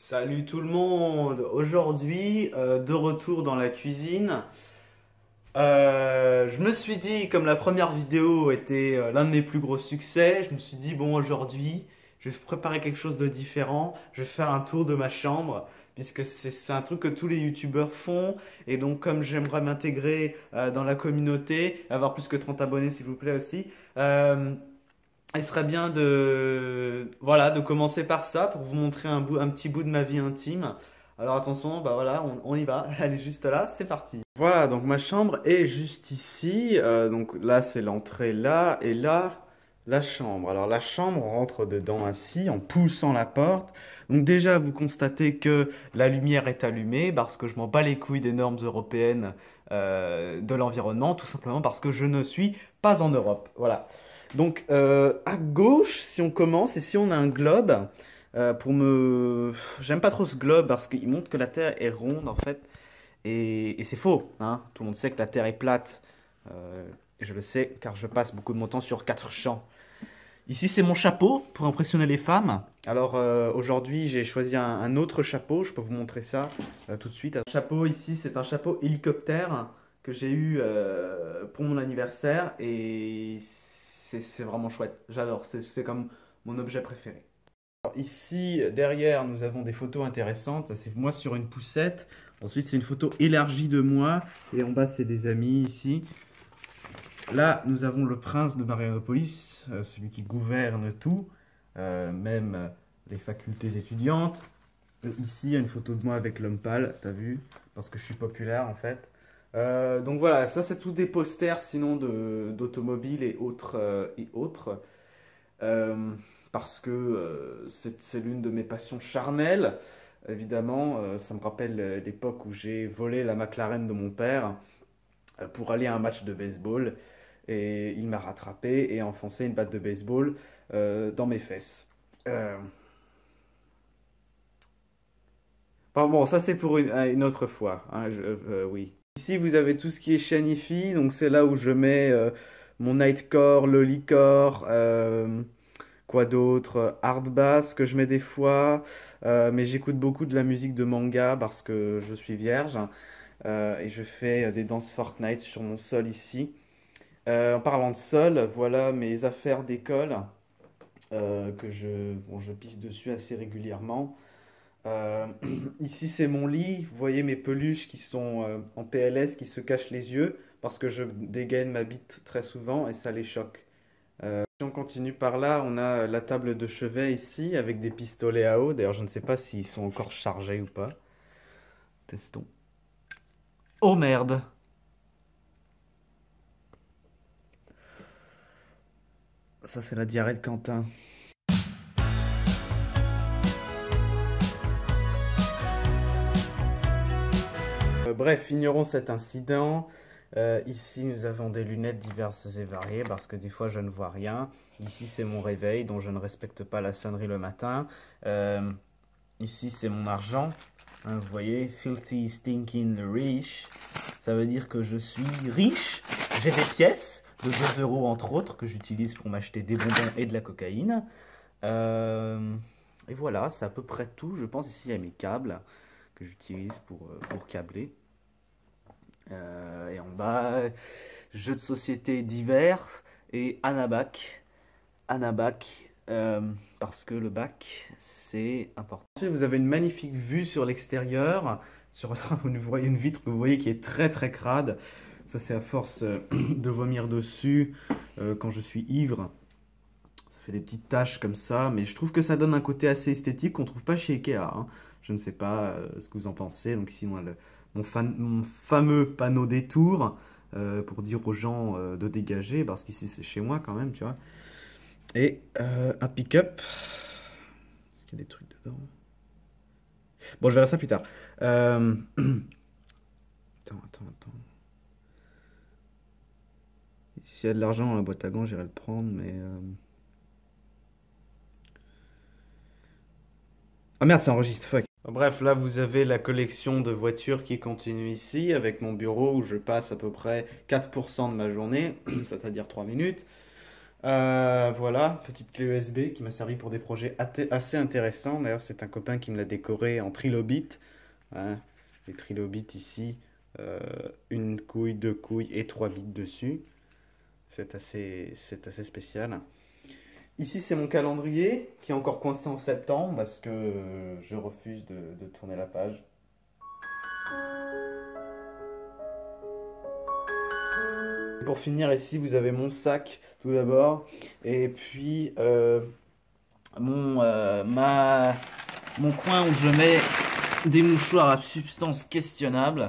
Salut tout le monde! Aujourd'hui, de retour dans la cuisine. Je me suis dit, comme la première vidéo était l'un de mes plus gros succès, je me suis dit, bon, aujourd'hui, je vais préparer quelque chose de différent. Je vais faire un tour de ma chambre, puisque c'est un truc que tous les youtubeurs font. Et donc, comme j'aimerais m'intégrer dans la communauté, avoir plus que 30 abonnés, s'il vous plaît aussi. euh, il serait bien voilà, de commencer par ça pour vous montrer un petit bout de ma vie intime. Alors attention, bah voilà, on y va. Elle est juste là, c'est parti. Voilà, donc ma chambre est juste ici. Donc là, c'est l'entrée là, et là, la chambre. Alors la chambre, on rentre dedans ainsi, en poussant la porte. Donc déjà, vous constatez que la lumière est allumée parce que je m'en bats les couilles des normes européennes de l'environnement, tout simplement parce que je ne suis pas en Europe. Voilà. Donc, à gauche, si on commence, et si on a un globe, pour me... J'aime pas trop ce globe parce qu'il montre que la Terre est ronde, en fait. Et c'est faux, hein. Tout le monde sait que la Terre est plate. Et je le sais, car je passe beaucoup de mon temps sur 4 champs. Ici, c'est mon chapeau pour impressionner les femmes. Alors, aujourd'hui, j'ai choisi un autre chapeau. Je peux vous montrer ça tout de suite. Le chapeau, ici, c'est un chapeau hélicoptère que j'ai eu pour mon anniversaire. Et c'est vraiment chouette. J'adore. C'est comme mon objet préféré. Alors, ici, derrière, nous avons des photos intéressantes. C'est moi sur une poussette. Ensuite, c'est une photo élargie de moi. Et en bas, c'est des amis ici. Là, nous avons le prince de Marianopolis, celui qui gouverne tout, même les facultés étudiantes. Et ici, il y a une photo de moi avec l'homme pâle, t'as vu? Parce que je suis populaire en fait. Donc voilà, ça c'est tous des posters sinon d'automobiles et autres. Euh, Parce que c'est l'une de mes passions charnelles. Évidemment, ça me rappelle l'époque où j'ai volé la McLaren de mon père pour aller à un match de baseball. Et il m'a rattrapé et a enfoncé une batte de baseball dans mes fesses. Euh, Enfin bon, ça c'est pour une autre fois, hein, oui. Ici, vous avez tout ce qui est Shanifi, donc c'est là où je mets mon Nightcore, Lollicore, quoi d'autre, Hard Bass que je mets des fois, mais j'écoute beaucoup de la musique de manga parce que je suis vierge, et je fais des danses Fortnite sur mon sol ici. En parlant de sol, voilà mes affaires d'école bon, je pisse dessus assez régulièrement. Euh, Ici, c'est mon lit. Vous voyez mes peluches qui sont en PLS, qui se cachent les yeux parce que je dégaine ma bite très souvent et ça les choque. Si on continue par là, on a la table de chevet ici avec des pistolets à eau. D'ailleurs, je ne sais pas s'ils sont encore chargés ou pas. Testons. Oh merde! Ça, c'est la diarrhée de Quentin. Bref, ignorons cet incident. Ici, nous avons des lunettes diverses et variées parce que des fois, je ne vois rien. Ici, c'est mon réveil dont je ne respecte pas la sonnerie le matin. Euh, Ici, c'est mon argent. Hein, vous voyez, filthy, stinking, rich. Ça veut dire que je suis riche. J'ai des pièces de 2 euros entre autres que j'utilise pour m'acheter des bonbons et de la cocaïne. Euh, et voilà, c'est à peu près tout. Je pense ici, il y a mes câbles que j'utilise pour câbler. Et en bas, jeux de société divers et Anabac. Anabac, parce que le bac, c'est important. Ensuite, vous avez une magnifique vue sur l'extérieur. Vous voyez une vitre que vous voyez qui est très très crade. Ça, c'est à force de vomir dessus quand je suis ivre. Ça fait des petites taches comme ça, mais je trouve que ça donne un côté assez esthétique qu'on ne trouve pas chez Ikea, hein. Je ne sais pas ce que vous en pensez. Donc ici, mon fameux panneau détour pour dire aux gens de dégager, parce qu'ici c'est chez moi quand même, tu vois. Et un pick-up. Est-ce qu'il y a des trucs dedans? Bon, je verrai ça plus tard. Attends. S'il y a de l'argent dans la boîte à gants, j'irai le prendre, mais... Ah merde, ça enregistre, fuck. Bref, là vous avez la collection de voitures qui continue ici, avec mon bureau où je passe à peu près 4% de ma journée, c'est-à-dire 3 minutes. Voilà, petite clé USB qui m'a servi pour des projets assez intéressants. D'ailleurs, c'est un copain qui me l'a décoré en trilobite. Hein, les trilobites ici, euh, une couille, deux couilles et trois bits dessus. C'est assez spécial. Ici, c'est mon calendrier qui est encore coincé en septembre parce que je refuse de tourner la page. Pour finir, ici, vous avez mon sac tout d'abord. Et puis, mon coin où je mets des mouchoirs à substance questionnable.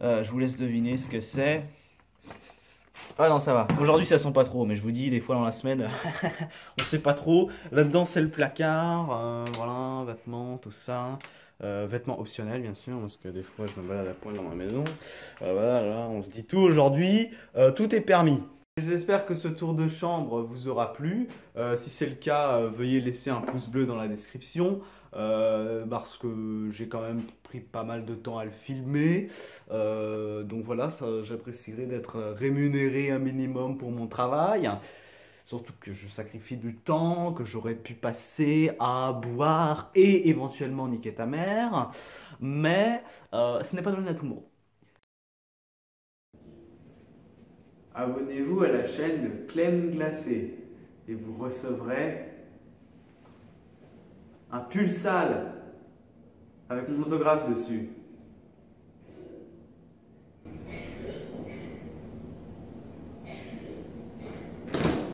Je vous laisse deviner ce que c'est. Ah non, ça va. Aujourd'hui, ça sent pas trop, mais je vous dis, des fois dans la semaine, on sait pas trop. Là-dedans, c'est le placard. Voilà, vêtements, tout ça. Vêtements optionnels, bien sûr, parce que des fois, je me balade à poil dans ma maison. Voilà, là, on se dit tout aujourd'hui. Tout est permis. J'espère que ce tour de chambre vous aura plu. Si c'est le cas, veuillez laisser un pouce bleu dans la description parce que j'ai quand même pris pas mal de temps à le filmer. Donc voilà, j'apprécierais d'être rémunéré un minimum pour mon travail. Surtout que je sacrifie du temps que j'aurais pu passer à boire et éventuellement niquer ta mère. Mais ce n'est pas donné à tout le monde. Abonnez-vous à la chaîne de Clem Glacé et vous recevrez un pull sale avec mon autographe dessus.